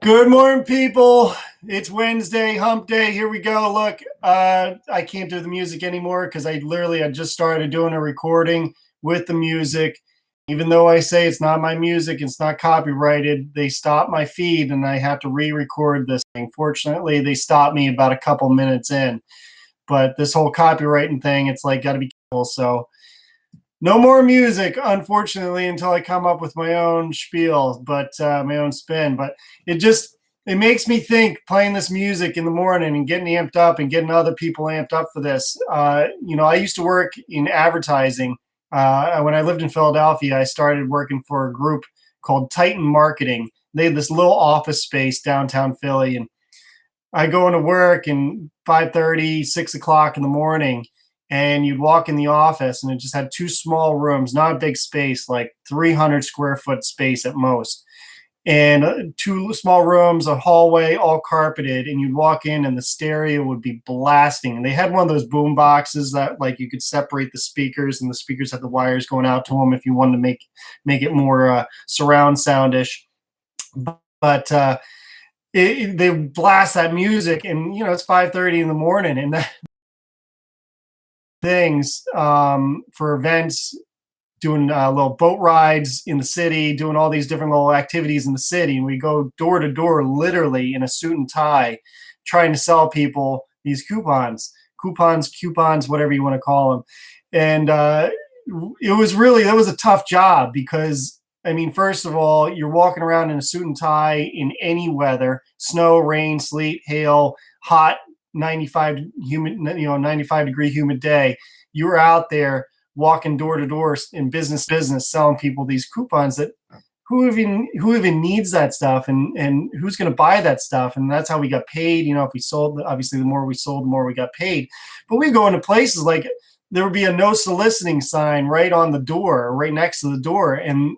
Good morning, people. It's Wednesday, hump day. Here we go. Look, I can't do the music anymore because I just started doing a recording with the music. Even though I say it's not my music, it's not copyrighted, they stopped my feed and I have to re-record this thing. Fortunately, they stopped me about a couple minutes in. But this whole copywriting thing, it's like got to be careful. So no more music, unfortunately, until I come up with my own spiel, but my own spin. But it makes me think playing this music in the morning and getting amped up and getting other people amped up for this. I used to work in advertising. When I lived in Philadelphia, I started working for a group called Titan Marketing. They had this little office space downtown Philly, and I go into work and 5:30, 6 o'clock in the morning, and you'd walk in the office and it just had two small rooms, not a big space, like 300 square foot space at most. And two small rooms, a hallway, all carpeted, and you'd walk in and the stereo would be blasting. And they had one of those boom boxes that like you could separate the speakers, and the speakers had the wires going out to them if you wanted to make it more surround soundish. But they blast that music, and it's 5:30 in the morning, and that things for events, doing little boat rides in the city, doing all these different little activities in the city. And we go door to door, literally in a suit and tie, trying to sell people these coupons, whatever you want to call them. And that was a tough job because, I mean, first of all, you're walking around in a suit and tie in any weather, snow, rain, sleet, hail, hot, 95 humid, 95 degree humid day. You're out there walking door to door in business, selling people these coupons that who even needs that stuff, and who's going to buy that stuff? And that's how we got paid. If we sold, obviously the more we sold, the more we got paid. But we go into places like there would be a no soliciting sign right on the door, right next to the door. And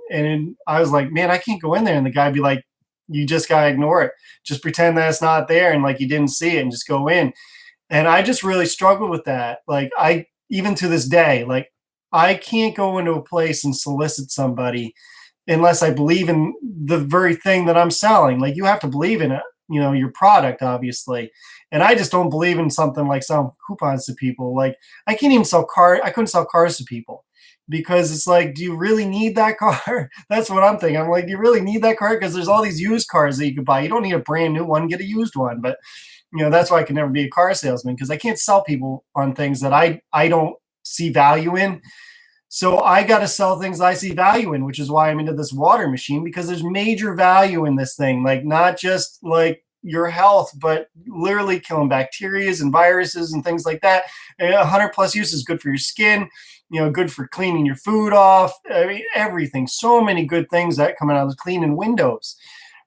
I was like, man, I can't go in there. And the guy'd be like, you just got to ignore it. Just pretend that it's not there and like you didn't see it and just go in. And I just really struggled with that. Like even to this day, like I can't go into a place and solicit somebody unless I believe in the very thing that I'm selling. Like you have to believe in it, your product, obviously. And I just don't believe in something like selling coupons to people. Like I couldn't sell cars to people because it's like, do you really need that car? That's what I'm thinking. I'm like, do you really need that car? Because there's all these used cars that you could buy. You don't need a brand new one, get a used one. But that's why I can never be a car salesman, because I can't sell people on things that I don't see value in. So I got to sell things I see value in, which is why I'm into this water machine, because there's major value in this thing. Like not just like your health, but literally killing bacteria and viruses and things like that. 100 plus uses, good for your skin, good for cleaning your food off. I mean, everything. So many good things that come out of cleaning windows,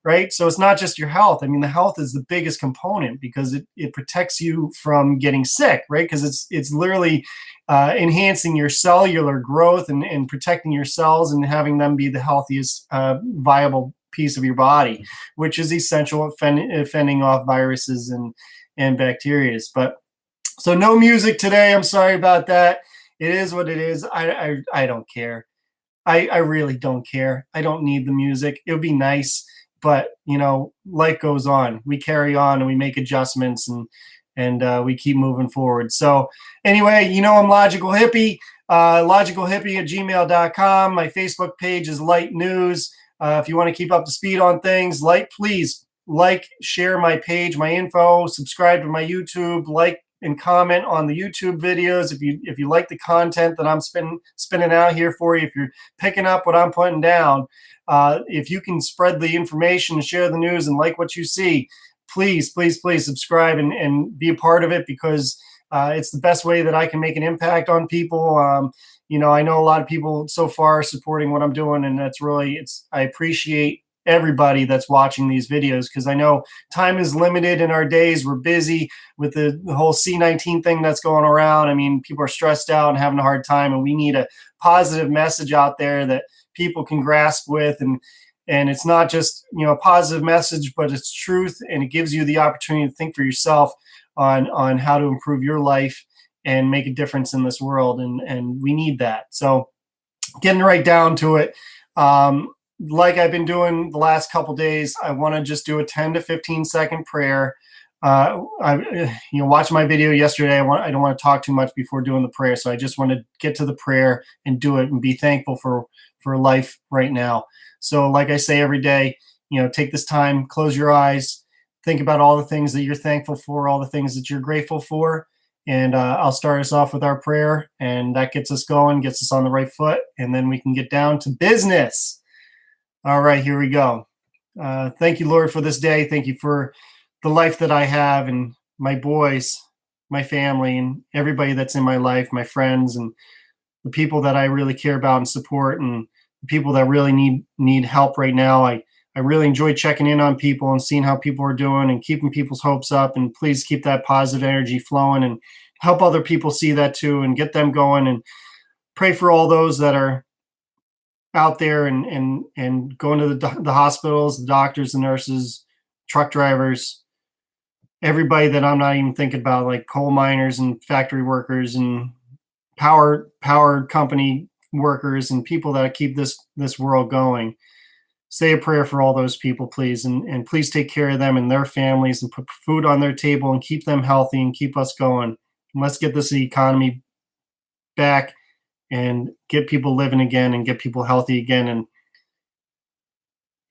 right? So it's not just your health. I mean, the health is the biggest component because it protects you from getting sick, right? Because it's literally enhancing your cellular growth and protecting your cells and having them be the healthiest viable piece of your body, which is essential at fending off viruses and bacteria. But so no music today. I'm sorry about that. It is what it is. I don't care. I really don't care. I don't need the music. It would be nice, but life goes on. We carry on and we make adjustments and we keep moving forward. So anyway, I'm Logical Hippie, logicalhippie@gmail.com. My Facebook page is Light News. If you want to keep up to speed on things, please share my page, my info, subscribe to my YouTube, like and comment on the YouTube videos. If you like the content that I'm spinning out here for you, if you're picking up what I'm putting down, if you can spread the information and share the news and like what you see, please subscribe and be a part of it, because it's the best way that I can make an impact on people. I know a lot of people so far are supporting what I'm doing, and I appreciate everybody that's watching these videos, because I know time is limited in our days. We're busy with the whole C-19 thing that's going around. I mean, people are stressed out and having a hard time, and we need a positive message out there that people can grasp with, and it's not just a positive message, but it's truth, and it gives you the opportunity to think for yourself on how to improve your life and make a difference in this world, and we need that. So getting right down to it, like I've been doing the last couple days, I want to just do a 10 to 15-second prayer. Watching my video yesterday, I don't want to talk too much before doing the prayer, so I just want to get to the prayer and do it and be thankful for life right now. So, like I say every day, take this time, close your eyes, think about all the things that you're thankful for, all the things that you're grateful for, and I'll start us off with our prayer, and that gets us going, gets us on the right foot, and then we can get down to business. All right, here we go. Thank you, Lord, for this day. Thank you for the life that I have and my boys, my family, and everybody that's in my life, my friends, and the people that I really care about and support, and the people that really need help right now. I really enjoy checking in on people and seeing how people are doing and keeping people's hopes up. And please keep that positive energy flowing and help other people see that too and get them going. And pray for all those that are out there and going to the hospitals, the doctors, the nurses, truck drivers, everybody that I'm not even thinking about, like coal miners and factory workers and power company workers and people that keep this world going. Say a prayer for all those people, please, and please take care of them and their families and put food on their table and keep them healthy and keep us going. And let's get this economy back and get people living again and get people healthy again, and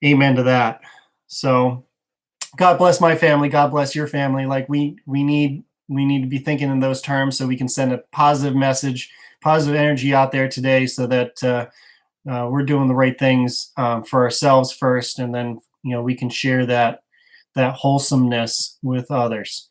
amen to that. So God bless my family. God bless your family. Like we need to be thinking in those terms so we can send a positive message, positive energy out there today, so that we're doing the right things for ourselves first, and then we can share that wholesomeness with others.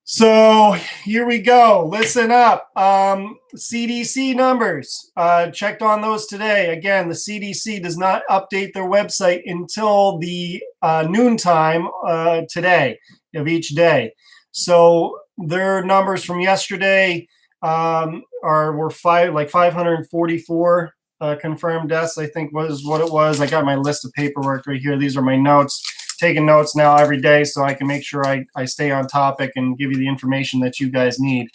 So here we go. Listen up. CDC numbers. Checked on those today. Again, the CDC does not update their website until the noontime today of each day. So their numbers from yesterday were 544 confirmed deaths, I think was what it was. I got my list of paperwork right here. These are my notes. Taking notes now every day so I can make sure I stay on topic and give you the information that you guys need.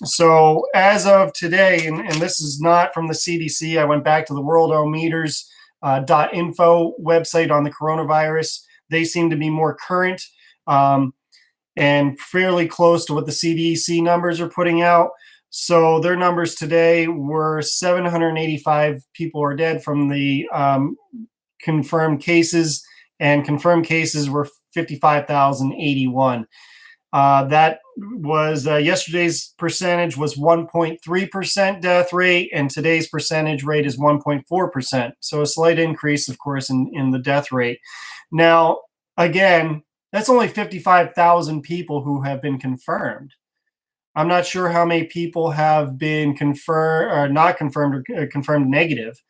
So as of today, and this is not from the CDC, I went back to the worldometers.info website on the coronavirus. They seem to be more current and fairly close to what the CDC numbers are putting out. So their numbers today were 785 people are dead from the confirmed cases, and confirmed cases were 55,081. That was yesterday's percentage was 1.3% death rate, and today's percentage rate is 1.4%. So a slight increase, of course, in the death rate. Now, again, that's only 55,000 people who have been confirmed. I'm not sure how many people have been confirmed or not confirmed or confirmed negative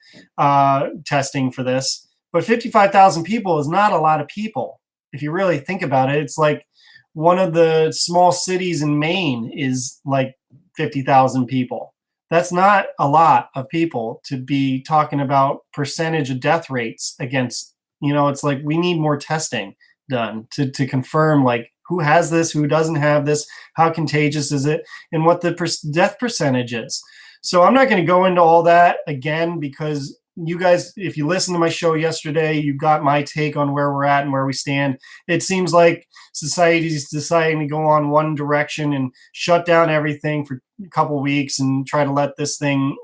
testing for this. But 55,000 people is not a lot of people. If you really think about it, it's like one of the small cities in Maine is like 50,000 people. That's not a lot of people to be talking about percentage of death rates against, it's like we need more testing done to confirm like who has this, who doesn't have this, how contagious is it, and what the death percentage is. So I'm not going to go into all that again because you guys, if you listened to my show yesterday, you got my take on where we're at and where we stand. It seems like society's deciding to go on one direction and shut down everything for a couple of weeks and try to let this thing,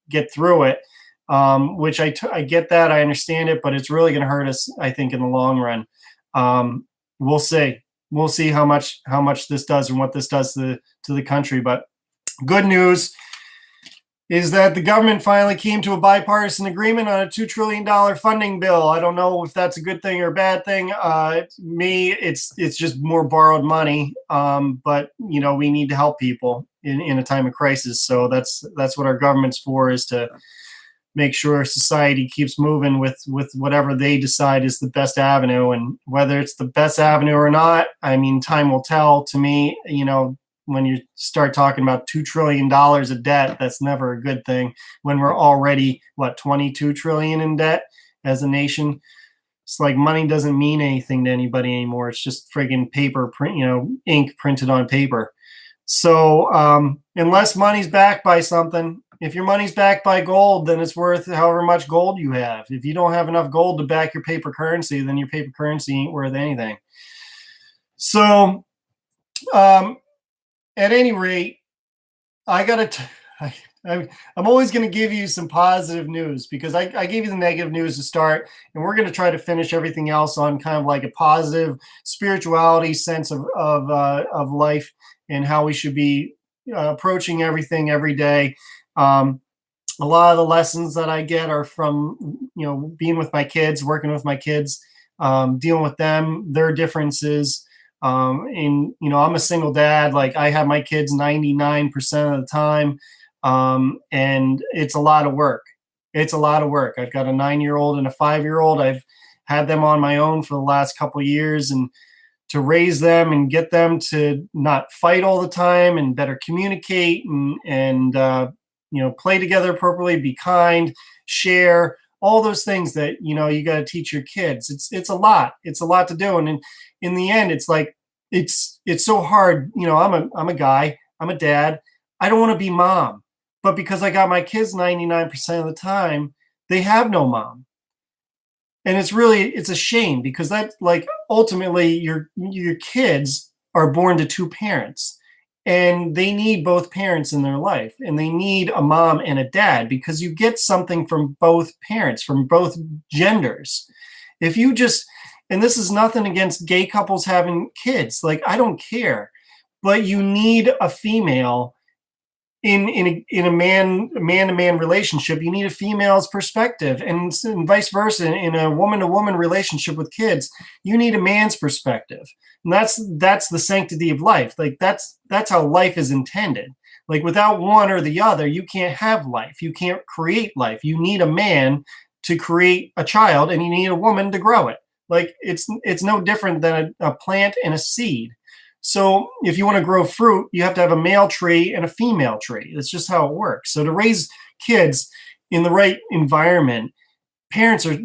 get through it. Which I get that, I understand it, but it's really going to hurt us, I think, in the long run. We'll see. We'll see how much this does and what this does to the country. But good news is that the government finally came to a bipartisan agreement on a $2 trillion funding bill. I don't know if that's a good thing or a bad thing. It's just more borrowed money. But we need to help people in a time of crisis. So that's what our government's for, is to make sure society keeps moving with whatever they decide is the best avenue. And whether it's the best avenue or not, I mean, time will tell. To me, when you start talking about $2 trillion of debt, that's never a good thing when we're already, 22 trillion in debt as a nation. It's like money doesn't mean anything to anybody anymore. It's just friggin' paper, ink printed on paper. So unless money's backed by something, If your money's backed by gold, then it's worth however much gold you have. If you don't have enough gold to back your paper currency, then your paper currency ain't worth anything. So, at any rate, I gotta. I'm always going to give you some positive news, because I gave you the negative news to start, and we're going to try to finish everything else on kind of like a positive spirituality sense of life, and how we should be approaching everything every day. A lot of the lessons that I get are from, being with my kids, working with my kids, dealing with them, their differences. I'm a single dad. Like, I have my kids 99% of the time. And it's a lot of work. It's a lot of work. I've got a 9-year-old and a 5-year-old. I've had them on my own for the last couple of years, and to raise them and get them to not fight all the time and better communicate and play together appropriately, be kind, share, all those things that, you got to teach your kids. It's a lot. It's a lot to do. And in the end, it's like, it's so hard. I'm a guy, I'm a dad. I don't want to be mom, but because I got my kids 99% of the time, they have no mom. And it's a shame, because that, like, ultimately your kids are born to two parents, and they need both parents in their life, and they need a mom and a dad, because you get something from both parents, from both genders. If you just, and this is nothing against gay couples having kids, like, I don't care, but you need a female in a man-to-man relationship. You need a female's perspective, and vice versa. In a woman-to-woman relationship with kids, you need a man's perspective. And that's the sanctity of life. Like, that's how life is intended. Like, without one or the other, you can't have life. You can't create life. You need a man to create a child, and you need a woman to grow it. Like, it's no different than a plant and a seed. So if you want to grow fruit, you have to have a male tree and a female tree. That's just how it works. So to raise kids in the right environment, parents are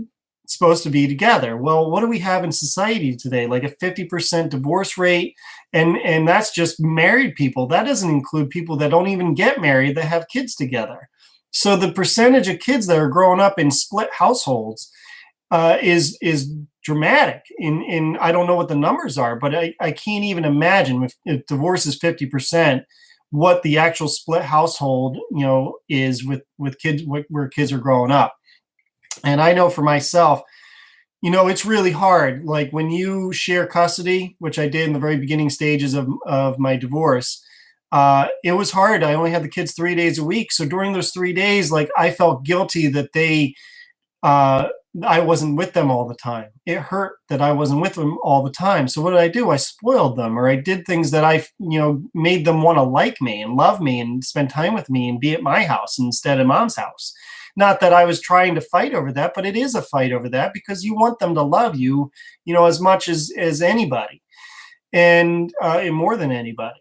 supposed to be together. Well, what do we have in society today? Like a 50% divorce rate, and that's just married people. That doesn't include people that don't even get married, that have kids together. So the percentage of kids that are growing up in split households is dramatic. In I don't know what the numbers are, but I can't even imagine, if divorce is 50%, what the actual split household is with kids, where kids are growing up. And I know for myself, it's really hard. Like, when you share custody, which I did in the very beginning stages of my divorce, it was hard. I only had the kids 3 days a week. So during those 3 days, like, I felt guilty that I wasn't with them all the time. It hurt that I wasn't with them all the time. So what did I do? I spoiled them, or I did things that I, made them want to like me and love me and spend time with me and be at my house instead of mom's house. Not that I was trying to fight over that, but it is a fight over that, because you want them to love you, as much as anybody, and more than anybody.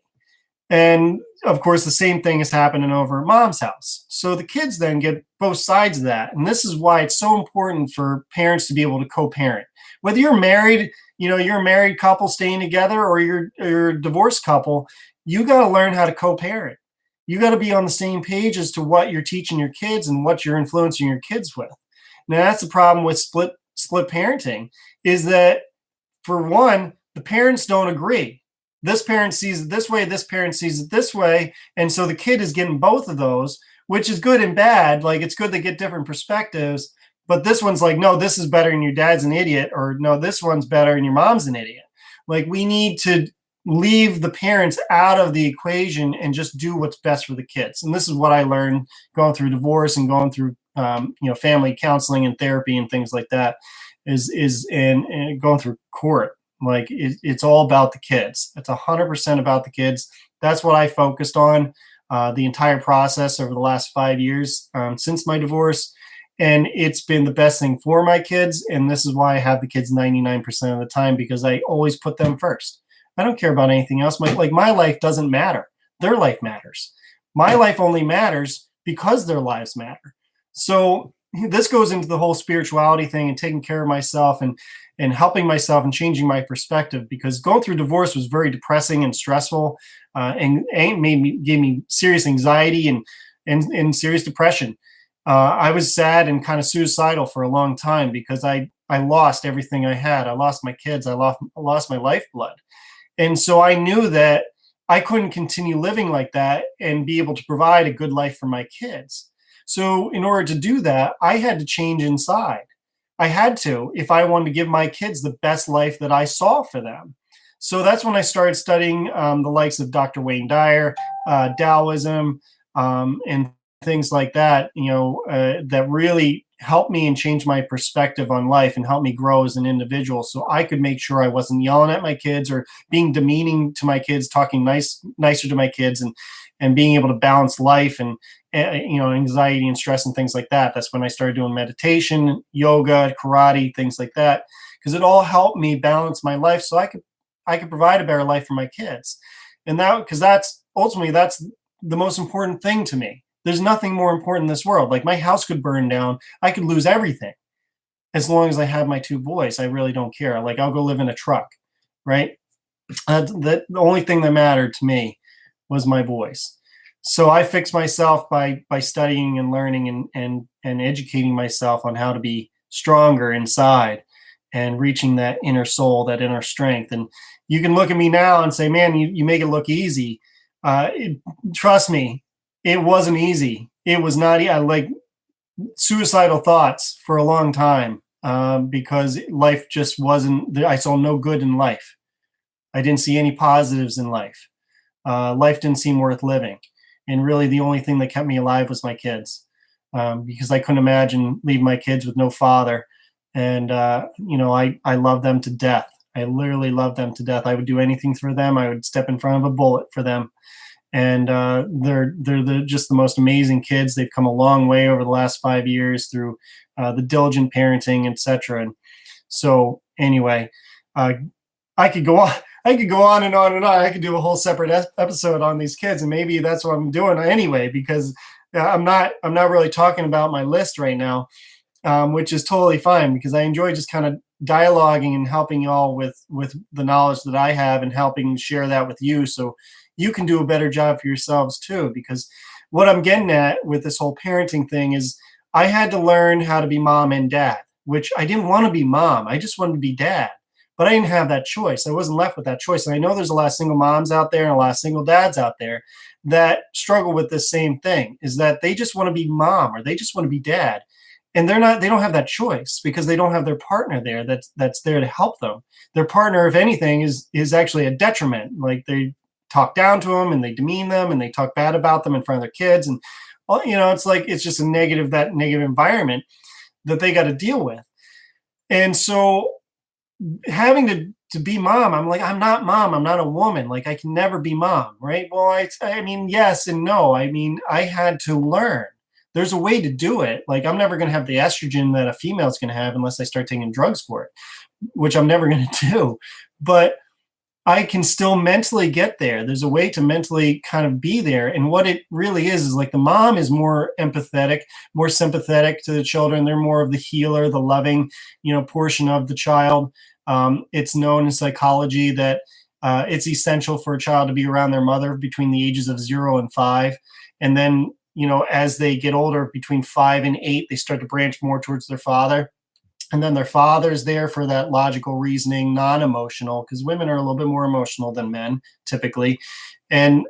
And of course, the same thing is happening over at mom's house. So the kids then get both sides of that. And this is why it's so important for parents to be able to co-parent. Whether you're married, you're a married couple staying together, or you're a divorced couple, you got to learn how to co-parent. You got to be on the same page as to what you're teaching your kids and what you're influencing your kids with. Now, that's the problem with split parenting, is that, for one, the parents don't agree. This parent sees it this way, this parent sees it this way. And so the kid is getting both of those, which is good and bad. Like, it's good to get different perspectives, but this one's like, no, this is better and your dad's an idiot, or no, this one's better and your mom's an idiot. Like, we need to leave the parents out of the equation and just do what's best for the kids. And this is what I learned going through divorce and going through, family counseling and therapy and things like that, and going through court. Like, it's all about the kids. It's 100% about the kids. That's what I focused on the entire process over the last 5 years since my divorce. And it's been the best thing for my kids. And this is why I have the kids 99% of the time, because I always put them first. I don't care about anything else. My life doesn't matter. Their life matters. My life only matters because their lives matter. So this goes into the whole spirituality thing and taking care of myself and helping myself and changing my perspective, because going through divorce was very depressing and stressful, and gave me serious anxiety and in serious depression. I was sad and kind of suicidal for a long time because I lost everything I had. I lost my kids. I lost my lifeblood. And so I knew that I couldn't continue living like that and be able to provide a good life for my kids. So in order to do that, I had to change inside. I had to if I wanted to give my kids the best life that I saw for them. So that's when I started studying the likes of Dr. Wayne Dyer, Taoism, and things like that, that really helped me and changed my perspective on life and helped me grow as an individual so I could make sure I wasn't yelling at my kids or being demeaning to my kids, talking nicer to my kids, and being able to balance life and anxiety and stress and things like that. That's when I started doing meditation, yoga, karate, things like that, because it all helped me balance my life so I could provide a better life for my kids. And that, because that's the most important thing to me. There's nothing more important in this world. Like, my house could burn down. I could lose everything. As long as I have my two boys, I really don't care. Like, I'll go live in a truck, right? The only thing that mattered to me was my boys. So I fixed myself by studying and learning and educating myself on how to be stronger inside and reaching that inner soul, that inner strength. And you can look at me now and say, man, you make it look easy. Trust me, it wasn't easy. It was not. I like suicidal thoughts for a long time because life just wasn't. I saw no good in life. I didn't see any positives in life. Life didn't seem worth living, and really, the only thing that kept me alive was my kids, because I couldn't imagine leaving my kids with no father. And I love them to death. I literally love them to death. I would do anything for them. I would step in front of a bullet for them. And they're just the most amazing kids. They've come a long way over the last 5 years through the diligent parenting, etc. And so, anyway, I could go on. I could go on and on and on. I could do a whole separate episode on these kids, and maybe that's what I'm doing anyway, because I'm not really talking about my list right now, which is totally fine because I enjoy just kind of dialoguing and helping y'all with the knowledge that I have and helping share that with you so you can do a better job for yourselves too. Because what I'm getting at with this whole parenting thing is I had to learn how to be mom and dad, which I didn't want to be mom. I just wanted to be dad. But I didn't have that choice. I wasn't left with that choice. And I know there's a lot of single moms out there and a lot of single dads out there that struggle with this same thing, is that they just want to be mom or they just want to be dad. And they don't have that choice because they don't have their partner there that's there to help them. Their partner, if anything, is actually a detriment. Like, they talk down to them and they demean them and they talk bad about them in front of their kids. And, it's like, it's just that negative environment that they got to deal with. And so having to be mom, I'm like, I'm not mom. I'm not a woman. Like, I can never be mom, right? Well, I mean, yes and no. I mean, I had to learn. There's a way to do it. Like, I'm never going to have the estrogen that a female's going to have unless I start taking drugs for it, which I'm never going to do. But I can still mentally get there. There's a way to mentally kind of be there. And what it really is like the mom is more empathetic, more sympathetic to the children. They're more of the healer, the loving, portion of the child. It's known in psychology that it's essential for a child to be around their mother between the ages of 0 and 5. And then, as they get older, between 5 and 8, they start to branch more towards their father. And then their father's there for that logical reasoning, non-emotional, because women are a little bit more emotional than men typically. And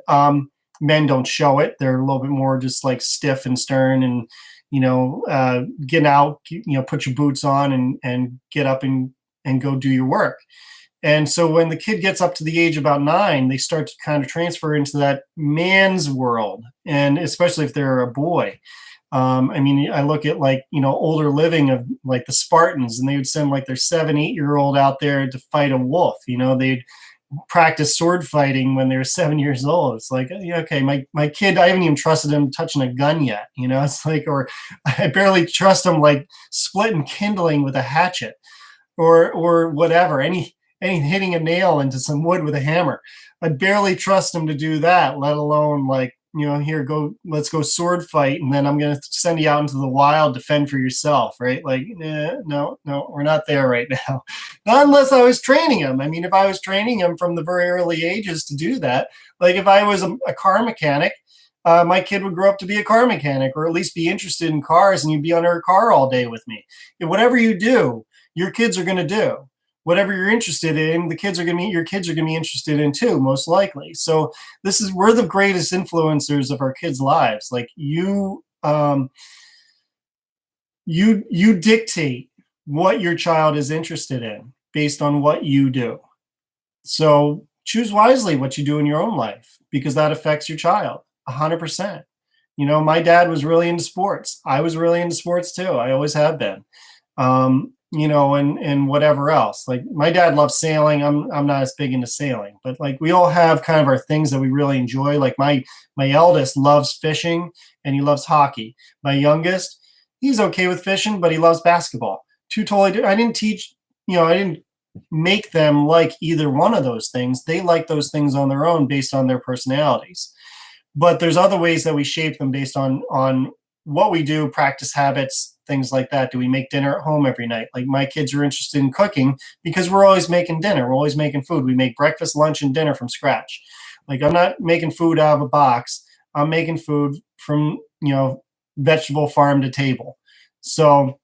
men don't show it. They're a little bit more just like stiff and stern and, get out, put your boots on and get up and go do your work. And so when the kid gets up to the age of about 9, they start to kind of transfer into that man's world. And especially if they're a boy. I look at older living of like the Spartans, and they would send like their 7, 8-year-old out there to fight a wolf. They'd practice sword fighting when they were 7 years old. It's like, okay, my kid, I haven't even trusted him touching a gun yet. It's like, or I barely trust him like splitting kindling with a hatchet or whatever, any hitting a nail into some wood with a hammer. I barely trust him to do that, let alone like, here, let's go sword fight. And then I'm going to send you out into the wild to fend for yourself. Right. Like, no, we're not there right now. Not unless I was training him. I mean, if I was training him from the very early ages to do that, like if I was a car mechanic, my kid would grow up to be a car mechanic, or at least be interested in cars, and you'd be under a car all day with me. And whatever you do, your kids are going to do. Whatever you're interested in, your kids are going to be interested in too, most likely. So we're the greatest influencers of our kids' lives. Like you dictate what your child is interested in based on what you do. So choose wisely what you do in your own life, because that affects your child 100%. My dad was really into sports. I was really into sports too. I always have been. And whatever else. Like my dad loves sailing. I'm not as big into sailing, but like we all have kind of our things that we really enjoy. Like my eldest loves fishing and he loves hockey. My youngest, he's okay with fishing, but he loves basketball. Two totally different. I didn't make them like either one of those things. They like those things on their own based on their personalities. But there's other ways that we shape them based on what we do, practice habits, things like that. Do we make dinner at home every night? Like my kids are interested in cooking because we're always making dinner. We're always making food. We make breakfast, lunch, and dinner from scratch. Like I'm not making food out of a box. I'm making food from, vegetable farm to table. So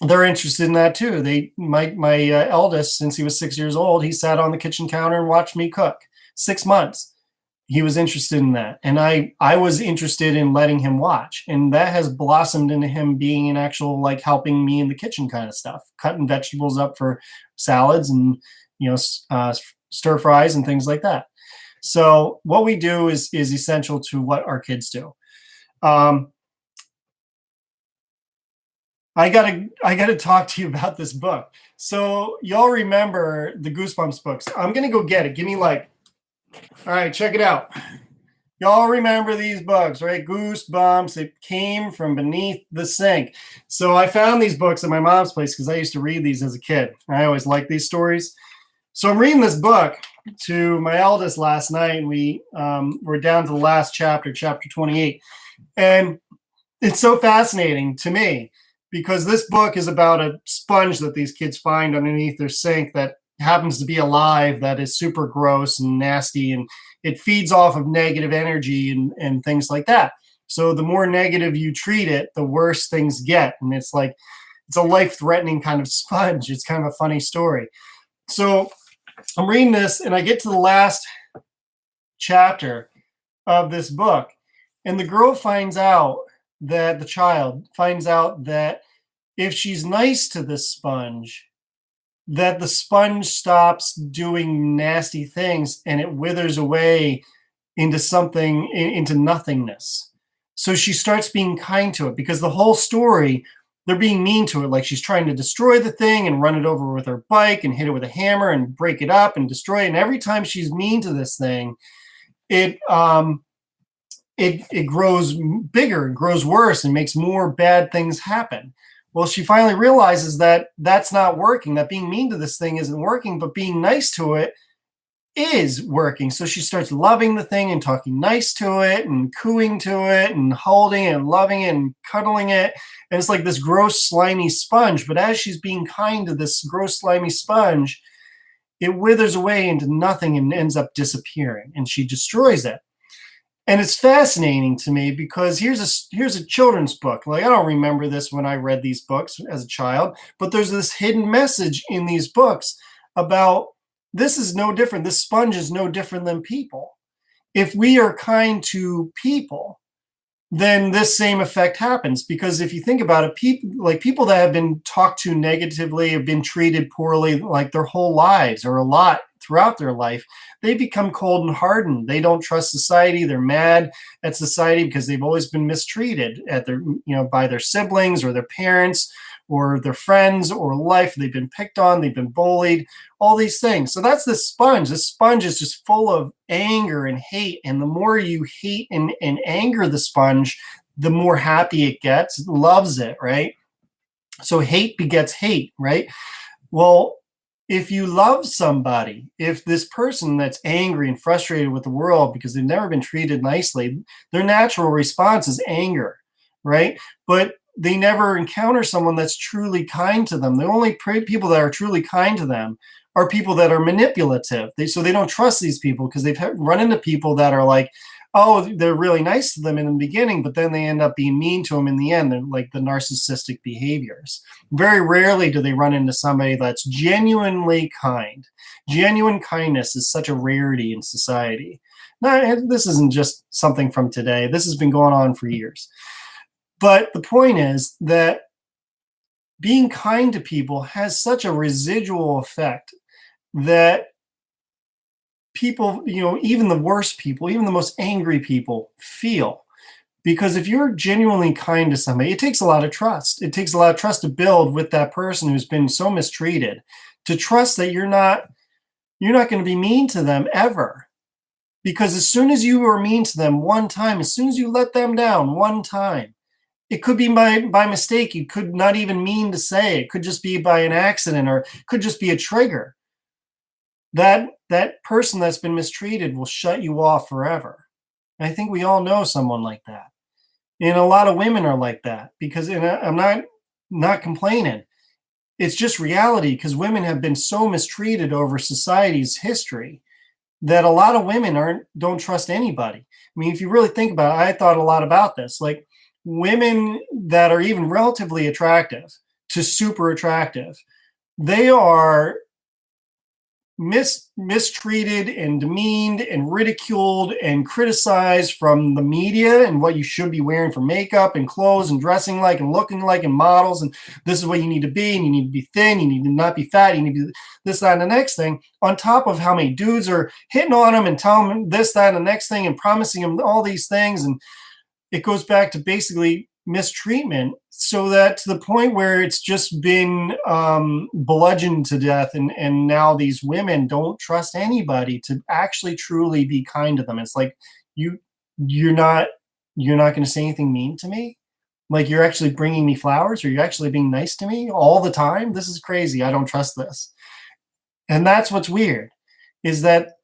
they're interested in that too. My eldest, since he was 6 years old, he sat on the kitchen counter and watched me cook. 6 months. He was interested in that. And I was interested in letting him watch. And that has blossomed into him being an actual, like, helping me in the kitchen kind of stuff, cutting vegetables up for salads and, stir fries and things like that. So what we do is essential to what our kids do. I gotta talk to you about this book. So y'all remember the Goosebumps books. I'm gonna go get it. Give me like, all right, check it out. Y'all remember these books, right? Goosebumps. It came from beneath the sink. So I found these books at my mom's place because I used to read these as a kid. I always liked these stories. So I'm reading this book to my eldest last night, and we're down to the last chapter, chapter 28. And it's so fascinating to me because this book is about a sponge that these kids find underneath their sink that happens to be alive, that is super gross and nasty, and it feeds off of negative energy and things like that. So the more negative you treat it, the worse things get. And it's a life-threatening kind of sponge. It's kind of a funny story. So I'm reading this and I get to the last chapter of this book, and the child finds out that if she's nice to this sponge, that the sponge stops doing nasty things and it withers away into nothingness. So she starts being kind to it, because the whole story, they're being mean to it. Like she's trying to destroy the thing and run it over with her bike and hit it with a hammer and break it up and destroy it. And every time she's mean to this thing, it grows bigger and grows worse and makes more bad things happen. Well, she finally realizes that that's not working, that being mean to this thing isn't working, but being nice to it is working. So she starts loving the thing and talking nice to it and cooing to it and holding it and loving it and cuddling it. And it's like this gross, slimy sponge. But as she's being kind to this gross, slimy sponge, it withers away into nothing and ends up disappearing. And she destroys it. And it's fascinating to me because here's a children's book. Like, I don't remember this when I read these books as a child, but there's this hidden message in these books about this is no different. This sponge is no different than people. If we are kind to people, then this same effect happens. Because if you think about it, people that have been talked to negatively, have been treated poorly like their whole lives or a lot throughout their life, they become cold and hardened. They don't trust society. They're mad at society because they've always been mistreated by their siblings or their parents or their friends or life. They've been picked on. They've been bullied, all these things. So that's the sponge. The sponge is just full of anger and hate. And the more you hate and anger the sponge, the more happy it gets. It loves it, right? So hate begets hate, right? Well, if you love somebody, if this person that's angry and frustrated with the world because they've never been treated nicely, their natural response is anger, right? But they never encounter someone that's truly kind to them. The only people that are truly kind to them are people that are manipulative. So they don't trust these people because they've run into people that are like, oh, they're really nice to them in the beginning, but then they end up being mean to them in the end. They're like the narcissistic behaviors. Very rarely do they run into somebody that's genuinely kind. Genuine kindness is such a rarity in society. Now, this isn't just something from today. This has been going on for years. But the point is that being kind to people has such a residual effect that people, even the worst people, even the most angry people feel. Because if you're genuinely kind to somebody, it takes a lot of trust. It takes a lot of trust to build with that person who's been so mistreated, to trust that you're not going to be mean to them ever. Because as soon as you are mean to them one time, as soon as you let them down one time, it could be by mistake. You could not even mean to say. It could just be by an accident, or it could just be a trigger. That person that's been mistreated will shut you off forever. And I think we all know someone like that. And a lot of women are like that, because, and I'm not complaining. It's just reality, because women have been so mistreated over society's history that a lot of women don't trust anybody. I mean, if you really think about it, I thought a lot about this. Like, women that are even relatively attractive to super attractive, they are mistreated and demeaned and ridiculed and criticized from the media, and what you should be wearing for makeup and clothes and dressing like and looking like, and models, and this is what you need to be, and you need to be thin, you need to not be fat, you need to be this, that, and the next thing, on top of how many dudes are hitting on them and telling them this, that, and the next thing, and promising them all these things. And it goes back to basically mistreatment, so that to the point where it's just been bludgeoned to death, and now these women don't trust anybody to actually truly be kind to them. It's like, you're not going to say anything mean to me? Like, you're actually bringing me flowers, or you're actually being nice to me all the time? This is crazy. I don't trust this. And that's what's weird, is that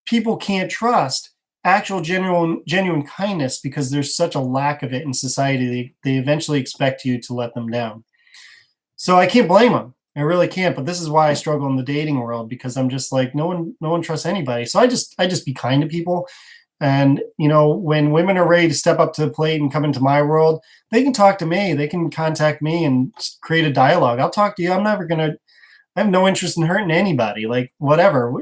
people can't trust actual genuine kindness, because there's such a lack of it in society. They eventually expect you to let them down. So I can't blame them. I really can't. But this is why I struggle in the dating world, because I'm just like, no one trusts anybody. So I just be kind to people. And when women are ready to step up to the plate and come into my world, they can talk to me. They can contact me and create a dialogue. I'll talk to you. I have no interest in hurting anybody. Like, whatever,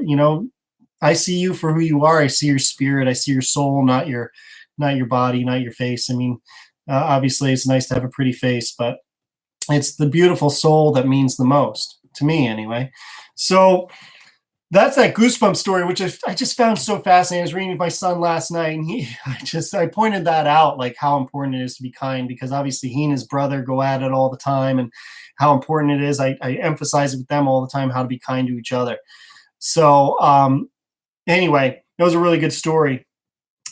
I see you for who you are. I see your spirit. I see your soul, not your body, not your face. I mean, obviously it's nice to have a pretty face, but it's the beautiful soul that means the most to me, anyway. So that's that goosebump story, which I just found so fascinating. I was reading with my son last night, and I pointed that out, like how important it is to be kind, because obviously he and his brother go at it all the time, and how important it is. I emphasize it with them all the time, how to be kind to each other. So, anyway, that was a really good story.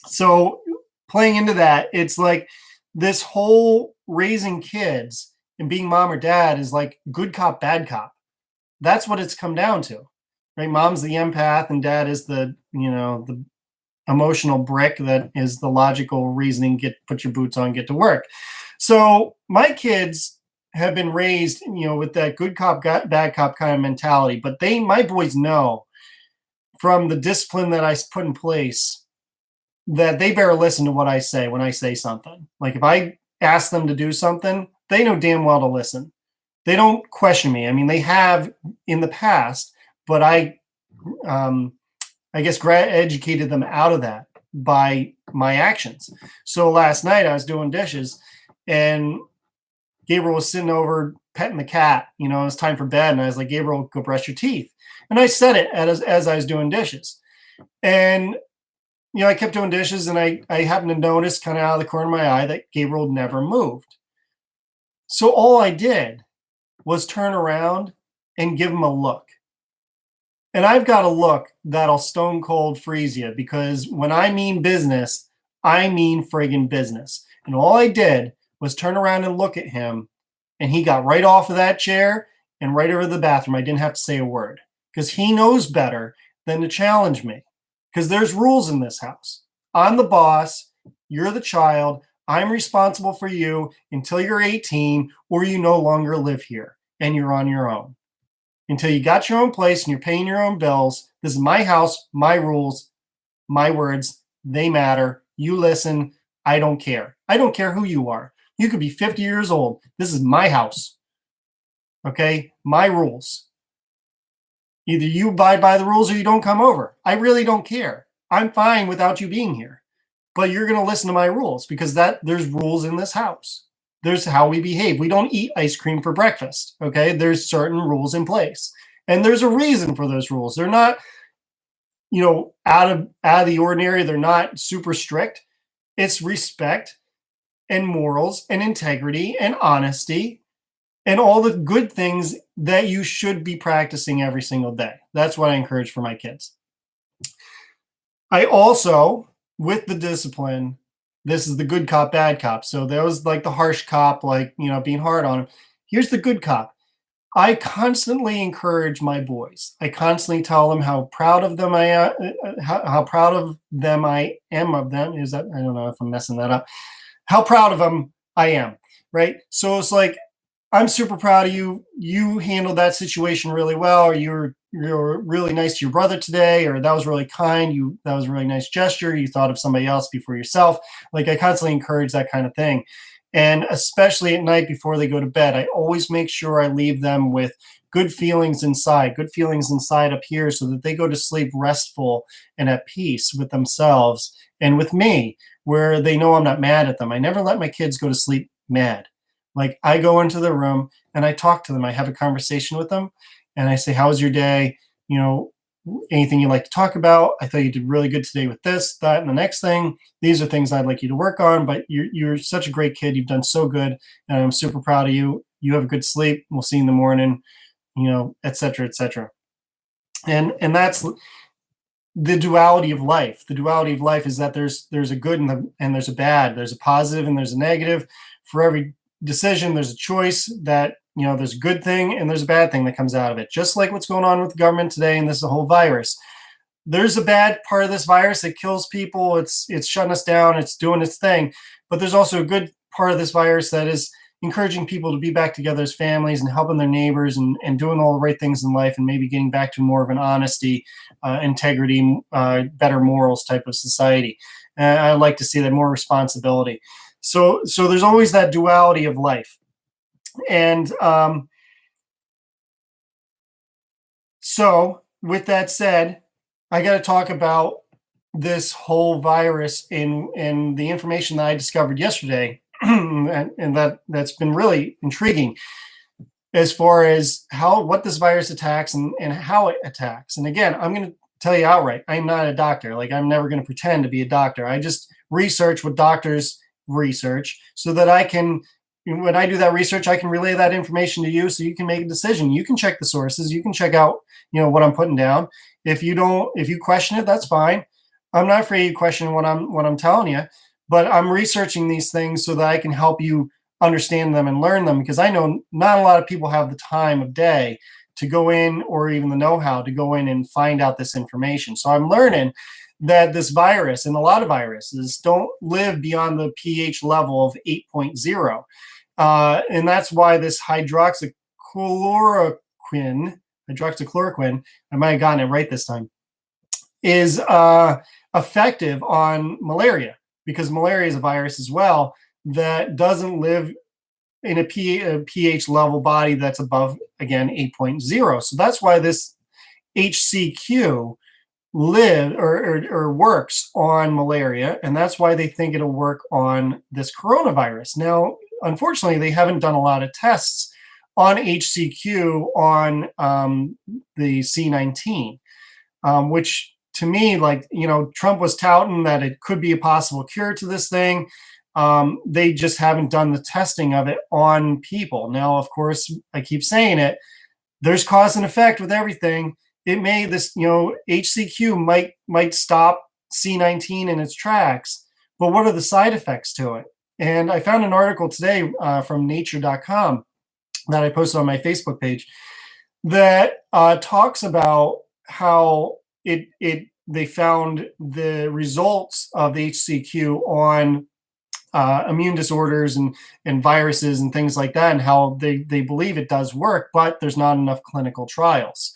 So playing into that, it's like this whole raising kids and being mom or dad is like good cop, bad cop. That's what it's come down to, right? Mom's the empath, and dad is the emotional brick that is the logical reasoning, put your boots on, get to work. So my kids have been raised, with that good cop, bad cop kind of mentality, but my boys know from the discipline that I put in place that they better listen to what I say when I say something. Like, if I ask them to do something, they know damn well to listen. They don't question me. I mean, they have in the past, but I guess educated them out of that by my actions. So last night I was doing dishes, and Gabriel was sitting over petting the cat. It was time for bed, and I was like, Gabriel, go brush your teeth. And I said it as I was doing dishes. And, I kept doing dishes, and I happened to notice, kind of out of the corner of my eye, that Gabriel never moved. So all I did was turn around and give him a look. And I've got a look that'll stone cold freeze you, because when I mean business, I mean friggin' business. And all I did was turn around and look at him, and he got right off of that chair and right over to the bathroom. I didn't have to say a word, because he knows better than to challenge me, because there's rules in this house. I'm the boss. You're the child. I'm responsible for you until you're 18, or you no longer live here and you're on your own. Until you got your own place and you're paying your own bills. This is my house, my rules, my words. They matter. You listen. I don't care. I don't care who you are. You could be 50 years old. This is my house. Okay? My rules. Either you abide by the rules or you don't come over. I really don't care. I'm fine without you being here. But you're going to listen to my rules because there's rules in this house. There's how we behave. We don't eat ice cream for breakfast. Okay? There's certain rules in place. And there's a reason for those rules. They're not, out of the ordinary. They're not super strict. It's respect and morals and integrity and honesty and all the good things that you should be practicing every single day. That's what I encourage for my kids. I also, with the discipline, this is the good cop, bad cop. So there was like the harsh cop, being hard on him. Here's the good cop. I constantly encourage my boys. I constantly tell them how proud of them I am, how proud of them I am of them. Is that, I don't know if I'm messing that up. How proud of them I am, right? So it's like, I'm super proud of you. You handled that situation really well, or you're really nice to your brother today, or that was really kind. That was a really nice gesture. You thought of somebody else before yourself. Like, I constantly encourage that kind of thing. And especially at night before they go to bed, I always make sure I leave them with good feelings inside up here, so that they go to sleep restful and at peace with themselves and with me, where they know I'm not mad at them. I never let my kids go to sleep mad. Like, I go into the room and I talk to them. I have a conversation with them and I say, how was your day? Anything you'd like to talk about? I thought you did really good today with this, that, and the next thing. These are things I'd like you to work on, but you're such a great kid. You've done so good, and I'm super proud of you. You have a good sleep. We'll see you in the morning, et cetera, et cetera. And that's the duality of life. The duality of life is that there's a good and there's a bad. There's a positive and there's a negative. For every decision, there's a choice that, there's a good thing and there's a bad thing that comes out of it. Just like what's going on with the government today, and this is a whole virus. There's a bad part of this virus that kills people. It's shutting us down. It's doing its thing. But there's also a good part of this virus that is encouraging people to be back together as families and helping their neighbors and doing all the right things in life, and maybe getting back to more of an honesty, integrity, better morals type of society. I like to see that, more responsibility. So there's always that duality of life. And so with that said, I got to talk about this whole virus and the information that I discovered yesterday, and that's been really intriguing as far as what this virus attacks and how it attacks. And again, I'm going to tell you outright, I'm not a doctor. Like, I'm never going to pretend to be a doctor. I just research what doctors research, so that I can, when I do that research, I can relay that information to you so you can make a decision. You can check the sources. You can check out, what I'm putting down. If you question it, that's fine. I'm not afraid to question what I'm telling you, but I'm researching these things so that I can help you understand them and learn them, because I know not a lot of people have the time of day to go in, or even the know-how to go in and find out this information. So I'm learning that this virus, and a lot of viruses, don't live beyond the pH level of 8.0. And that's why this hydroxychloroquine, I might have gotten it right this time, is effective on malaria, because malaria is a virus as well that doesn't live in a pH level body that's above, again, 8.0. So that's why this HCQ works on malaria, and that's why they think it'll work on this coronavirus. Now, unfortunately, they haven't done a lot of tests on HCQ on the C19, which to me, Trump was touting that it could be a possible cure to this thing. They just haven't done the testing of it on people. Now, of course, I keep saying it, there's cause and effect with everything. It may, HCQ might stop C19 in its tracks, but what are the side effects to it? And I found an article today from nature.com that I posted on my Facebook page that talks about how they found the results of the HCQ on immune disorders and viruses and things like that, and how they believe it does work, but there's not enough clinical trials.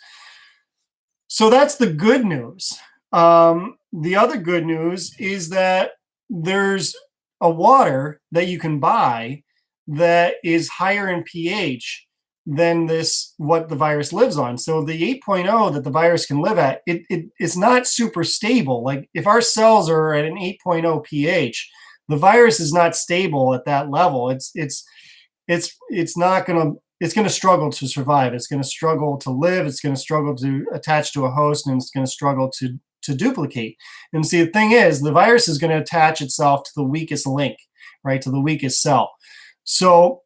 So that's the good news. The other good news is that there's a water that you can buy that is higher in pH than this what the virus lives on. So the 8.0 that the virus can live at, it's not super stable. Like if our cells are at an 8.0 pH, the virus is not stable at that level. It's not going to it's going to struggle to survive. It's going to struggle to live. It's going to struggle to attach to a host, and it's going to struggle to duplicate. And see, the thing is, the virus is going to attach itself to the weakest link, right, to the weakest cell. So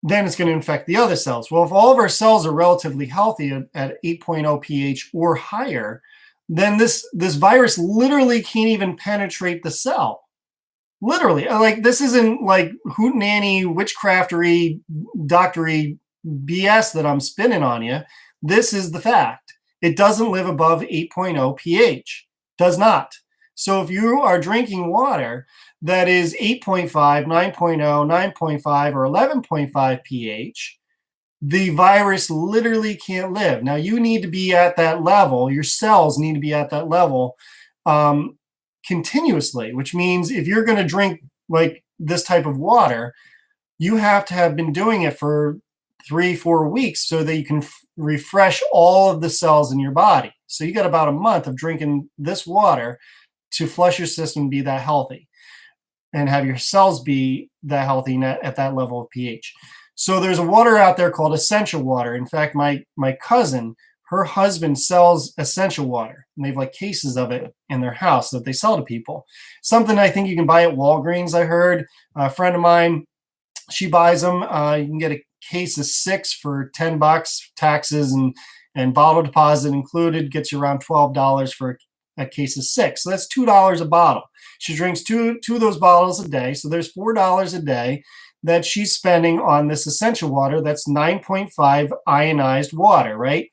then it's going to infect the other cells. Well, if all of our cells are relatively healthy at 8.0 pH or higher, then this virus literally can't even penetrate the cell. Literally, like this isn't like hootenanny, witchcraftery, doctory BS that I'm spinning on you. This is the fact. It doesn't live above 8.0 pH. Does not. So if you are drinking water that is 8.5, 9.0, 9.5, or 11.5 pH, the virus literally can't live. Now you need to be at that level. Your cells need to be at that level continuously, which means if you're going to drink like this type of water, you have to have been doing it for 3-4 weeks so that you can refresh all of the cells in your body. So you got about a month of drinking this water to flush your system, be that healthy, and have your cells be that healthy at that level of pH. So there's a water out there called essential water. In fact, my cousin, her husband sells essential water, and they have like cases of it in their house that they sell to people. Something I think you can buy at Walgreens, I heard. A friend of mine, she buys them. You can get a case of 6 for $10, taxes and bottle deposit included, gets you around $12 for a case of 6. So that's $2 a bottle. She drinks two of those bottles a day. So there's $4 a day that she's spending on this essential water. That's 9.5 ionized water, right?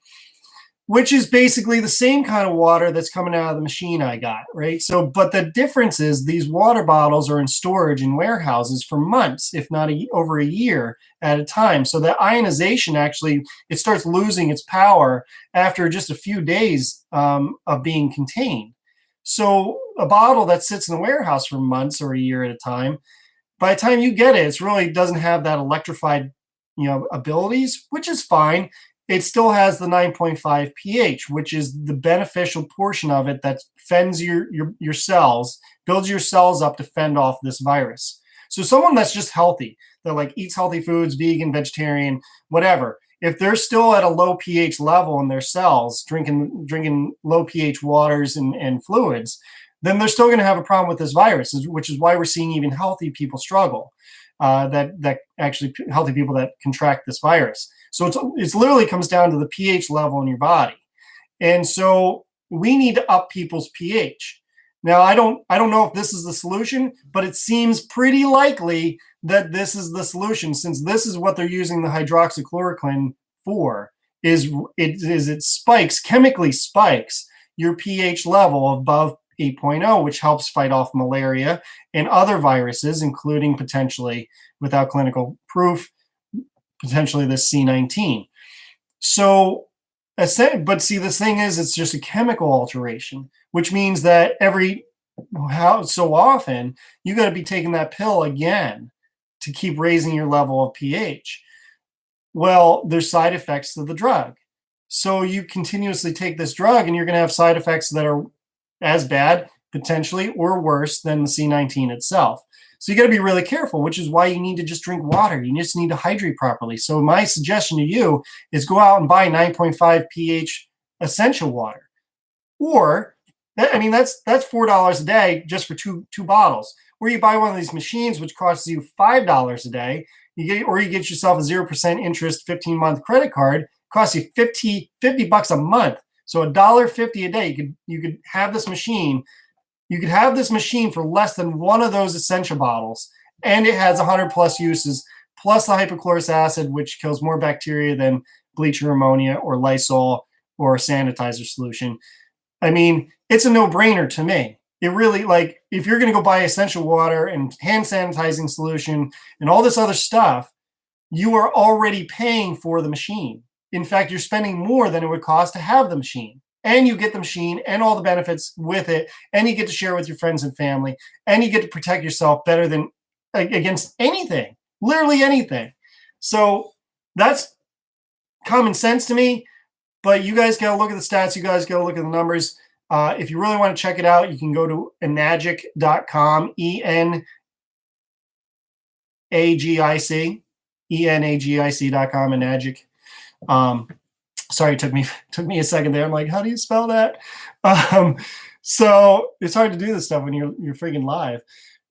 Which is basically the same kind of water that's coming out of the machine I got, right? So, but the difference is these water bottles are in storage in warehouses for months, if not over a year at a time. So that ionization actually, it starts losing its power after just a few days of being contained. So a bottle that sits in the warehouse for months or a year at a time, by the time you get it, it really doesn't have that electrified, abilities, which is fine. It still has the 9.5 pH, which is the beneficial portion of it that fends your cells, builds your cells up to fend off this virus. So someone that's just healthy, that like eats healthy foods, vegan, vegetarian, whatever, if they're still at a low pH level in their cells, drinking low pH waters and fluids, then they're still going to have a problem with this virus, which is why we're seeing even healthy people struggle. That actually healthy people that contract this virus. So it's literally comes down to the pH level in your body. And so we need to up people's pH. Now, I don't know if this is the solution, but it seems pretty likely that this is the solution, since this is what they're using the hydroxychloroquine for, it spikes, chemically spikes your pH level above 8.0, which helps fight off malaria and other viruses, including potentially, without clinical proof, potentially the C19. So, but see, the thing is, it's just a chemical alteration, which means that so often you got to be taking that pill again to keep raising your level of pH. Well, there's side effects to the drug. So you continuously take this drug and you're going to have side effects that are as bad, potentially, or worse than the C19 itself. So you got to be really careful, which is why you need to just drink water. You just need to hydrate properly. So my suggestion to you is go out and buy 9.5 pH essential water. Or, that's $4 a day just for two bottles. Or you buy one of these machines, which costs you $5 a day. You get yourself a 0% interest 15-month credit card. Costs you $50 a month. So $1.50 a day. You could have this machine. You could have this machine for less than one of those essential bottles, and it has 100 plus uses, plus the hypochlorous acid, which kills more bacteria than bleach or ammonia or Lysol or a sanitizer solution. It's a no-brainer to me. It really, like, if you're going to go buy essential water and hand sanitizing solution and all this other stuff, you are already paying for the machine. In fact, you're spending more than it would cost to have the machine. and you get the machine and all the benefits with it, and you get to share with your friends and family, and you get to protect yourself better than against anything, literally anything. So that's common sense to me. But you guys got to look at the stats. You guys got to look at the numbers. If you really want to check it out, you can go to enagic.com, ENAGIC, ENAGIC.com, Enagic. Sorry, it took me a second there. I'm like, how do you spell that? So it's hard to do this stuff when you're freaking live.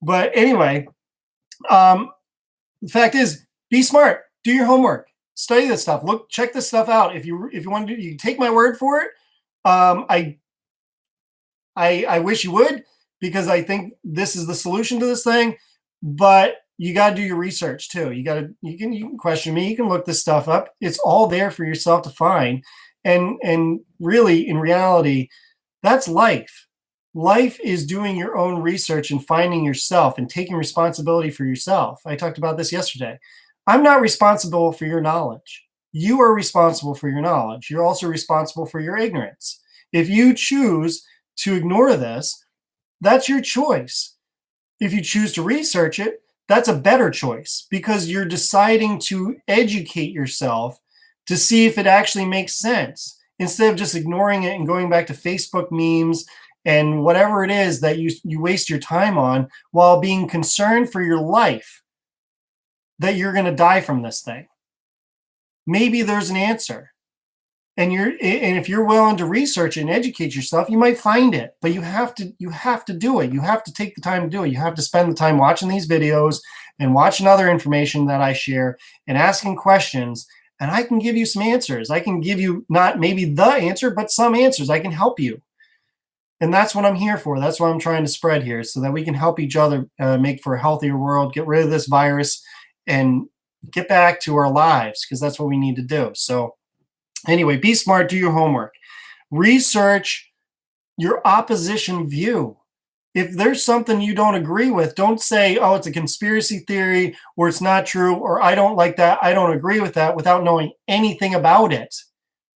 But anyway, the fact is, be smart. Do your homework. Study this stuff. Look, check this stuff out. If you want to, you can take my word for it. I wish you would, because I think this is the solution to this thing. But you got to do your research too. You can question me. You can look this stuff up. It's all there for yourself to find. And really, in reality, that's life. Life is doing your own research and finding yourself and taking responsibility for yourself. I talked about this yesterday. I'm not responsible for your knowledge. You are responsible for your knowledge. You're also responsible for your ignorance. If you choose to ignore this, that's your choice. If you choose to research it, that's a better choice, because you're deciding to educate yourself to see if it actually makes sense, instead of just ignoring it and going back to Facebook memes and whatever it is that you waste your time on, while being concerned for your life, that you're going to die from this thing. Maybe there's an answer. And if you're willing to research it and educate yourself, you might find it. But you have to do it. You have to take the time to do it. You have to spend the time watching these videos and watching other information that I share and asking questions. And I can give you some answers. I can give you not maybe the answer, but some answers. I can help you. And that's what I'm here for. That's what I'm trying to spread here, so that we can help each other make for a healthier world, get rid of this virus, and get back to our lives, because that's what we need to do. So anyway, be smart, do your homework. Research your opposition view. If there's something you don't agree with, don't say, oh, it's a conspiracy theory, or it's not true, or I don't like that, I don't agree with that, without knowing anything about it.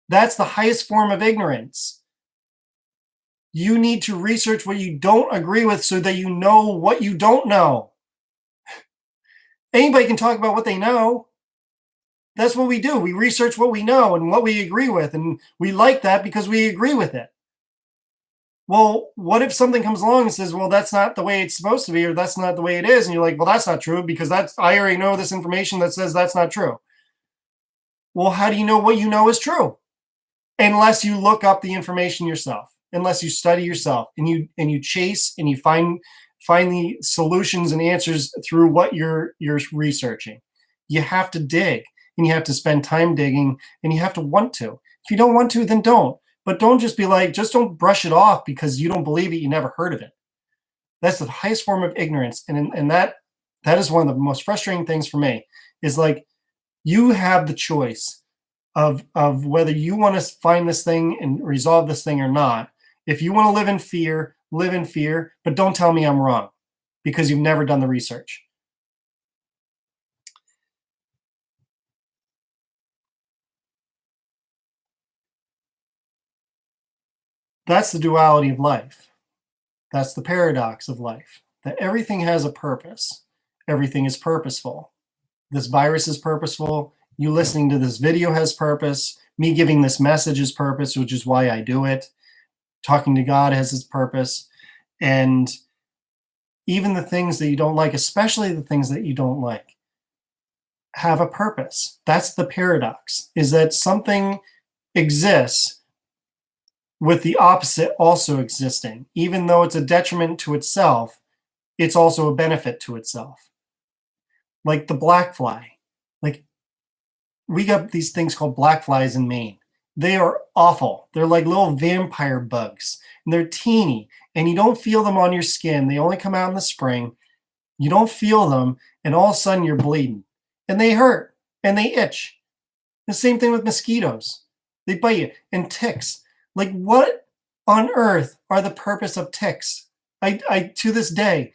That's the highest form of ignorance. You need to research what you don't agree with so that you know what you don't know. Anybody can talk about what they know. That's what we do. We research what we know and what we agree with, and we like that because we agree with it. Well, what if something comes along and says, well, that's not the way it's supposed to be, or that's not the way it is, and you're like, well, that's not true, because I already know this information that says that's not true. Well, how do you know what you know is true? Unless you look up the information yourself, unless you study yourself, and you chase and you find the solutions and answers through what you're researching. You have to dig, and you have to spend time digging, and you have to want to. If you don't want to, then don't. But don't just be like, just don't brush it off because you don't believe it, you never heard of it. That's the highest form of ignorance. And that is one of the most frustrating things for me, is like, you have the choice of whether you want to find this thing and resolve this thing or not. If you want to live in fear, but don't tell me I'm wrong, because you've never done the research. That's the duality of life. That's the paradox of life, that everything has a purpose. Everything is purposeful. This virus is purposeful. You listening to this video has purpose. Me giving this message is purpose, which is why I do it. Talking to God has its purpose. And even the things that you don't like, especially the things that you don't like, have a purpose. That's the paradox, is that something exists with the opposite also existing. Even though it's a detriment to itself, it's also a benefit to itself. Like the black fly. Like, we got these things called black flies in Maine. They are awful. They're like little vampire bugs, and they're teeny, and you don't feel them on your skin. They only come out in the spring. You don't feel them, and all of a sudden you're bleeding, and they hurt, and they itch. The same thing with mosquitoes. They bite you. And ticks. Like, what on earth are the purpose of ticks? I to this day,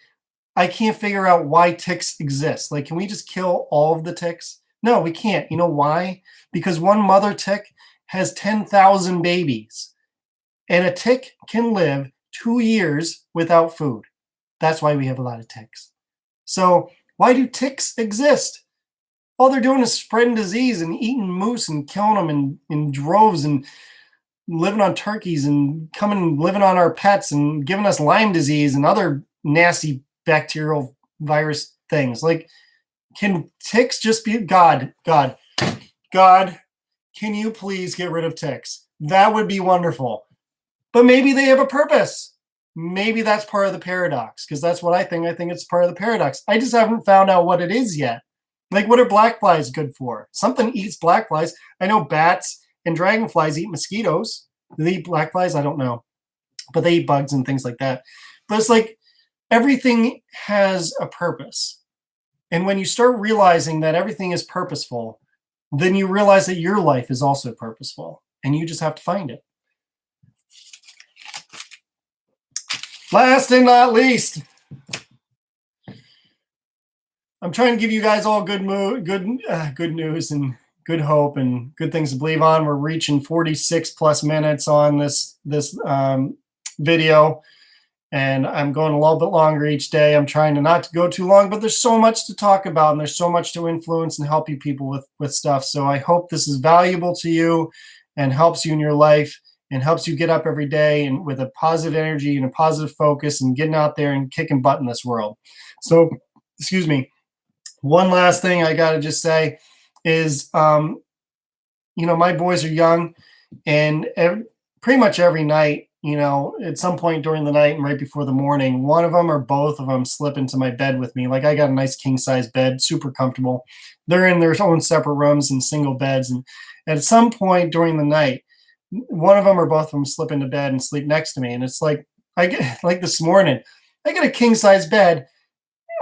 I can't figure out why ticks exist. Like, can we just kill all of the ticks? No, we can't. You know why? Because one mother tick has 10,000 babies. And a tick can live 2 years without food. That's why we have a lot of ticks. So why do ticks exist? All they're doing is spreading disease and eating moose and killing them in droves and living on turkeys and coming and living on our pets and giving us Lyme disease and other nasty bacterial virus things. Like, can ticks just be God, can you please get rid of ticks? That would be wonderful. But maybe they have a purpose. Maybe that's part of the paradox, because that's what I think. I think it's part of the paradox. I just haven't found out what it is yet. Like, what are black flies good for? Something eats black flies. I know bats and dragonflies eat mosquitoes. Do they eat black flies? I don't know. But they eat bugs and things like that. But it's like everything has a purpose. And when you start realizing that everything is purposeful, then you realize that your life is also purposeful. And you just have to find it. Last and not least, I'm trying to give you guys all good news and good hope and good things to believe on. We're reaching 46 plus minutes on this video, and I'm going a little bit longer each day. I'm trying to not to go too long, but there's so much to talk about, and there's so much to influence and help you people with stuff. So I hope this is valuable to you and helps you in your life and helps you get up every day and with a positive energy and a positive focus and getting out there and kicking butt in this world. So, excuse me. One last thing I got to just say is, my boys are young, and pretty much every night, at some point during the night and right before the morning, one of them or both of them slip into my bed with me. Like, I got a nice king size bed, super comfortable. They're in their own separate rooms and single beds. And at some point during the night, one of them or both of them slip into bed and sleep next to me. And it's like, I get like this morning, I get a king size bed.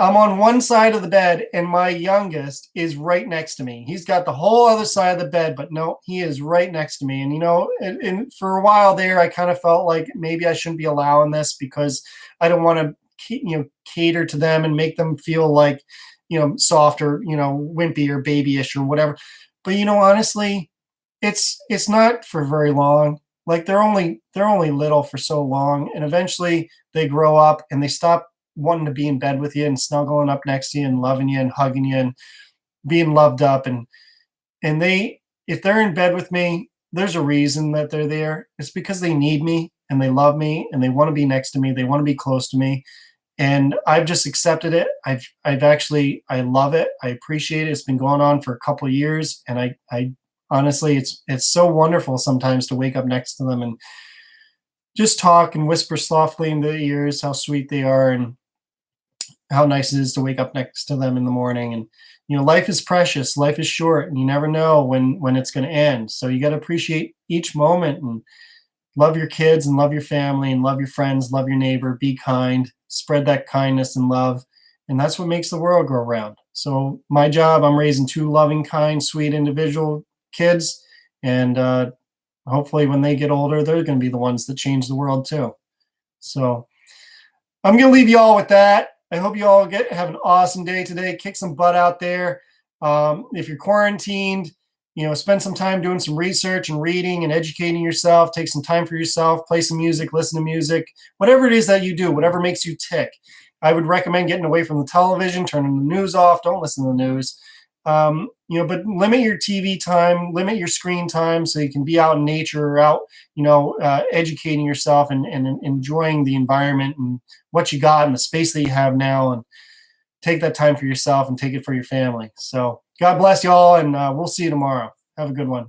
I'm on one side of the bed, and my youngest is right next to me. He's got the whole other side of the bed, but no, he is right next to me. And, and for a while there, I kind of felt like maybe I shouldn't be allowing this because I don't want to, cater to them and make them feel like, soft or, wimpy or babyish or whatever. But, honestly, it's not for very long. Like, they're only little for so long, and eventually they grow up and they stop wanting to be in bed with you and snuggling up next to you and loving you and hugging you and being loved up. And if they're in bed with me, there's a reason that they're there. It's because they need me and they love me and they want to be next to me. They want to be close to me. And I've just accepted it. I love it. I appreciate it. It's been going on for a couple of years. And I honestly, it's so wonderful sometimes to wake up next to them and just talk and whisper softly in their ears how sweet they are and how nice it is to wake up next to them in the morning. And, life is precious. Life is short, and you never know when it's going to end. So you got to appreciate each moment and love your kids and love your family and love your friends, love your neighbor, be kind, spread that kindness and love. And that's what makes the world go round. So my job, I'm raising 2 loving, kind, sweet individual kids. And hopefully when they get older, they're going to be the ones that change the world too. So I'm going to leave you all with that. I hope you all have an awesome day today. Kick some butt out there. If you're quarantined, spend some time doing some research and reading and educating yourself. Take some time for yourself. Play some music. Listen to music. Whatever it is that you do, whatever makes you tick. I would recommend getting away from the television, turning the news off. Don't listen to the news. But limit your TV time, limit your screen time so you can be out in nature or out, educating yourself and enjoying the environment and what you got and the space that you have now, and take that time for yourself and take it for your family. So God bless you all, and we'll see you tomorrow. Have a good one.